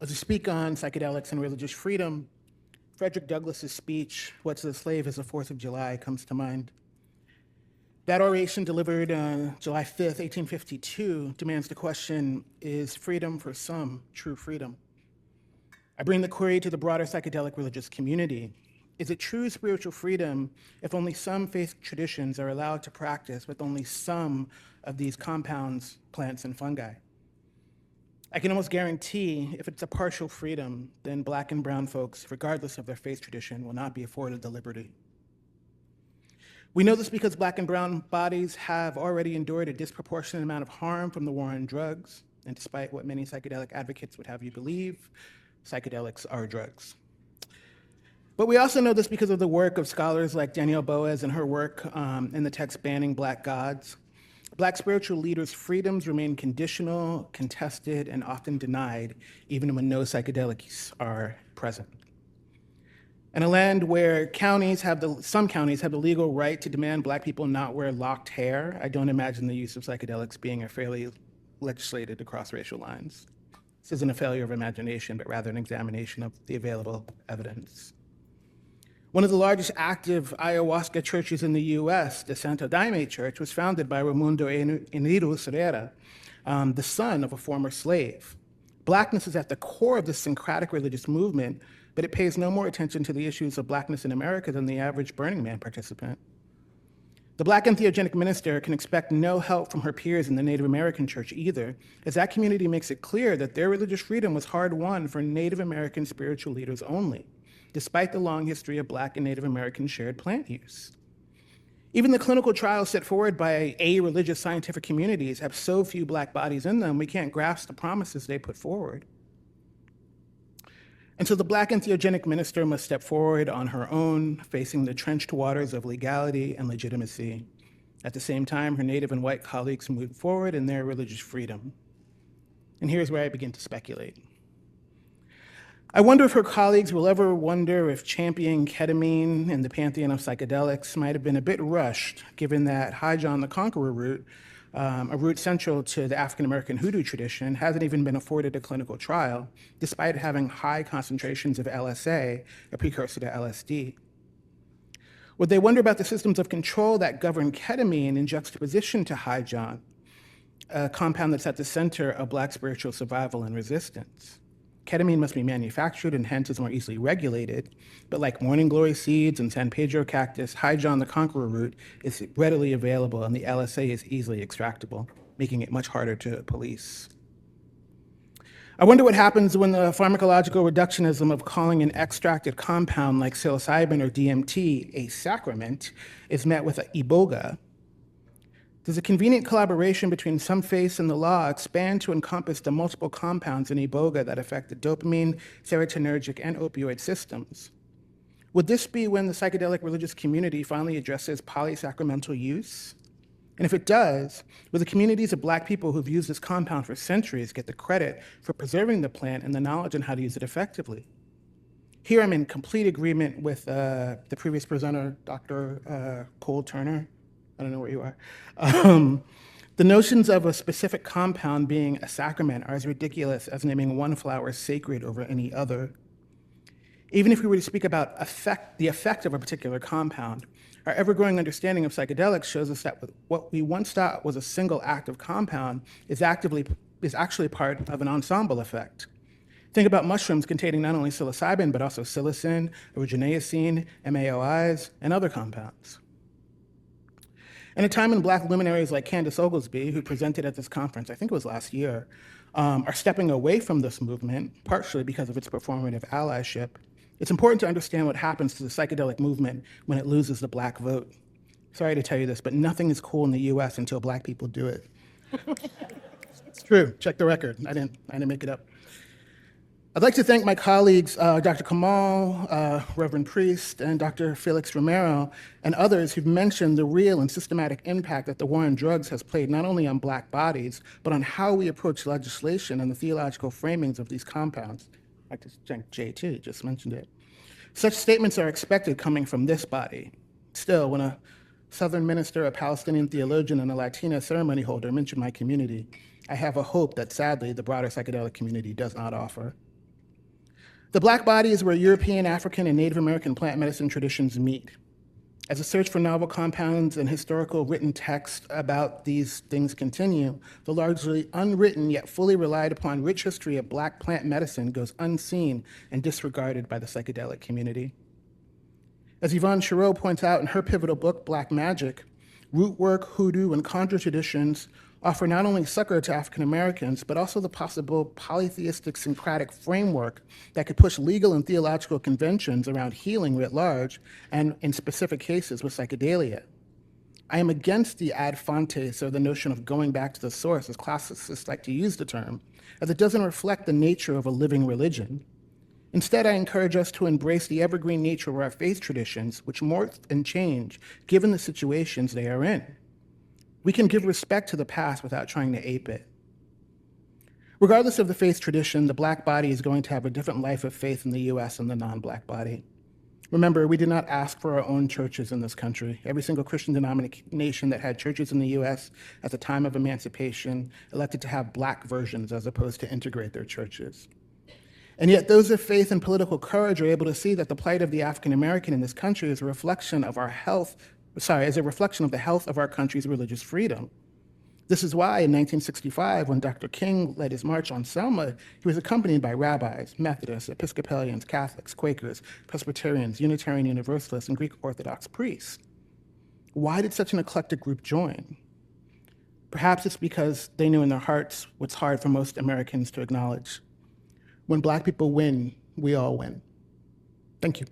As we speak on psychedelics and religious freedom, Frederick Douglass's speech, "What's the Slave is the 4th of July," comes to mind. That oration, delivered on July 5th, 1852, demands the question, is freedom for some true freedom? I bring the query to the broader psychedelic religious community. Is it true spiritual freedom if only some faith traditions are allowed to practice with only some of these compounds, plants, and fungi? I can almost guarantee if it's a partial freedom, then Black and brown folks, regardless of their faith tradition, will not be afforded the liberty. We know this because Black and brown bodies have already endured a disproportionate amount of harm from the war on drugs, and despite what many psychedelic advocates would have you believe, psychedelics are drugs. But we also know this because of the work of scholars like Danielle Boas and her work in the text Banning Black Gods. Black spiritual leaders' freedoms remain conditional, contested, and often denied, even when no psychedelics are present. In a land where some counties have the legal right to demand Black people not wear locked hair, I don't imagine the use of psychedelics being fairly legislated across racial lines. This isn't a failure of imagination, but rather an examination of the available evidence. One of the largest active ayahuasca churches in the US, the Santo Daime Church, was founded by Raimundo Enriquez Herrera, the son of a former slave. Blackness is at the core of this syncretic religious movement, but it pays no more attention to the issues of Blackness in America than the average Burning Man participant. The Black entheogenic minister can expect no help from her peers in the Native American church either, as that community makes it clear that their religious freedom was hard-won for Native American spiritual leaders only, despite the long history of Black and Native American shared plant use. Even the clinical trials set forward by religious scientific communities have so few Black bodies in them, we can't grasp the promises they put forward. And so the Black entheogenic minister must step forward on her own, facing the trenched waters of legality and legitimacy. At the same time, her Native and white colleagues move forward in their religious freedom. And here's where I begin to speculate. I wonder if her colleagues will ever wonder if championing ketamine in the pantheon of psychedelics might have been a bit rushed, given that High John the Conqueror root, a root central to the African-American hoodoo tradition, hasn't even been afforded a clinical trial, despite having high concentrations of LSA, a precursor to LSD. Would they wonder about the systems of control that govern ketamine in juxtaposition to High John, a compound that's at the center of Black spiritual survival and resistance? Ketamine must be manufactured and hence is more easily regulated, but like morning glory seeds and San Pedro cactus, High John the Conqueror root is readily available and the LSA is easily extractable, making it much harder to police. I wonder what happens when the pharmacological reductionism of calling an extracted compound like psilocybin or DMT a sacrament is met with iboga. Does a convenient collaboration between some faiths and the law expand to encompass the multiple compounds in iboga that affect the dopamine, serotonergic, and opioid systems? Would this be when the psychedelic religious community finally addresses polysacramental use? And if it does, will the communities of Black people who've used this compound for centuries get the credit for preserving the plant and the knowledge on how to use it effectively? Here I'm in complete agreement with the previous presenter, Dr. Cole Turner. I don't know where you are. The notions of a specific compound being a sacrament are as ridiculous as naming one flower sacred over any other. Even if we were to speak about the effect of a particular compound, our ever-growing understanding of psychedelics shows us that what we once thought was a single active compound is actually part of an ensemble effect. Think about mushrooms containing not only psilocybin, but also psilocin, originacine, MAOIs, and other compounds. In a time when Black luminaries like Candace Oglesby, who presented at this conference, I think it was last year, are stepping away from this movement, partially because of its performative allyship, it's important to understand what happens to the psychedelic movement when it loses the Black vote. Sorry to tell you this, but nothing is cool in the US until Black people do it. It's true, check the record. I didn't make it up. I'd like to thank my colleagues, Dr. Kamal, Reverend Priest, and Dr. Felix Romero, and others who've mentioned the real and systematic impact that the war on drugs has played not only on Black bodies, but on how we approach legislation and the theological framings of these compounds. I think Jay too just mentioned it. Such statements are expected coming from this body. Still, when a Southern minister, a Palestinian theologian, and a Latina ceremony holder mention my community, I have a hope that sadly the broader psychedelic community does not offer. The Black body is where European, African, and Native American plant medicine traditions meet. As a search for novel compounds and historical written texts about these things continue, the largely unwritten yet fully relied upon rich history of Black plant medicine goes unseen and disregarded by the psychedelic community. As Yvonne Chirot points out in her pivotal book, Black Magic, root work, hoodoo, and conjure traditions offer not only succor to African Americans, but also the possible polytheistic syncretic framework that could push legal and theological conventions around healing writ large, and in specific cases with psychedelia. I am against the ad fontes, or the notion of going back to the source, as classicists like to use the term, as it doesn't reflect the nature of a living religion. Instead, I encourage us to embrace the evergreen nature of our faith traditions, which morph and change given the situations they are in. We can give respect to the past without trying to ape it. Regardless of the faith tradition, the Black body is going to have a different life of faith in the US than the non-Black body. Remember, we did not ask for our own churches in this country. Every single Christian denomination that had churches in the US at the time of emancipation elected to have Black versions as opposed to integrate their churches. And yet those of faith and political courage are able to see that the plight of the African American in this country is a reflection of the health of our country's religious freedom. This is why in 1965, when Dr. King led his march on Selma, he was accompanied by rabbis, Methodists, Episcopalians, Catholics, Quakers, Presbyterians, Unitarian Universalists, and Greek Orthodox priests. Why did such an eclectic group join? Perhaps it's because they knew in their hearts what's hard for most Americans to acknowledge. When Black people win, we all win. Thank you.